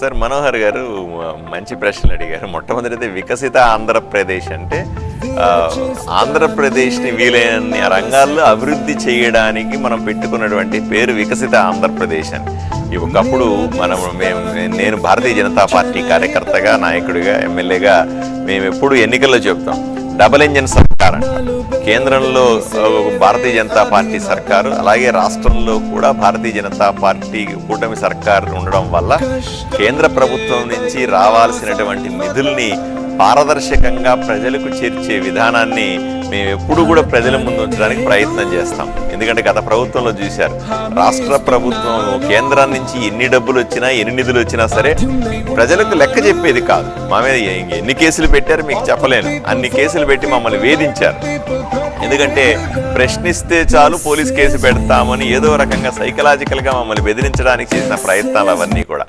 Sir Manohar గారు మంచి ప్రశ్నలు అడిగారు. మొట్టమొదటిది వికసిత ఆంధ్రప్రదేశ్ అంటే ఆంధ్రప్రదేశ్ని వీలైన రంగాల్లో అభివృద్ధి చేయడానికి మనం పెట్టుకున్నటువంటి పేరు వికసిత ఆంధ్రప్రదేశ్ అని. ఒకప్పుడు నేను భారతీయ జనతా పార్టీ కార్యకర్తగా, నాయకుడిగా, ఎమ్మెల్యేగా మేము ఎప్పుడు ఎన్నికల్లో చెబుతాం డబుల్ ఇంజిన్ సర్కార్ అంట. కేంద్రంలో భారతీయ జనతా పార్టీ సర్కారు, అలాగే రాష్ట్రంలో కూడా భారతీయ జనతా పార్టీ కూటమి సర్కారు ఉండడం వల్ల కేంద్ర ప్రభుత్వం నుంచి రావాల్సినటువంటి నిధుల్ని పారదర్శకంగా ప్రజలకు చేర్చే విధానాన్ని మేము ఎప్పుడు కూడా ప్రజల ముందు ఉంచడానికి ప్రయత్నం చేస్తాం. ఎందుకంటే గత ప్రభుత్వంలో చూశారు, రాష్ట్ర ప్రభుత్వం కేంద్రం నుంచి ఎన్ని డబ్బులు వచ్చినా, ఎన్ని నిధులు వచ్చినా సరే ప్రజలకు లెక్క చెప్పేది కాదు. మా మీద ఎన్ని కేసులు పెట్టారు మీకు చెప్పలేను, అన్ని కేసులు పెట్టి మమ్మల్ని వేధించారు. ఎందుకంటే ప్రశ్నిస్తే చాలు పోలీస్ కేసు పెడతామని ఏదో రకంగా సైకలాజికల్గా మమ్మల్ని బెదిరించడానికి చేసిన ప్రయత్నాలు అవన్నీ కూడా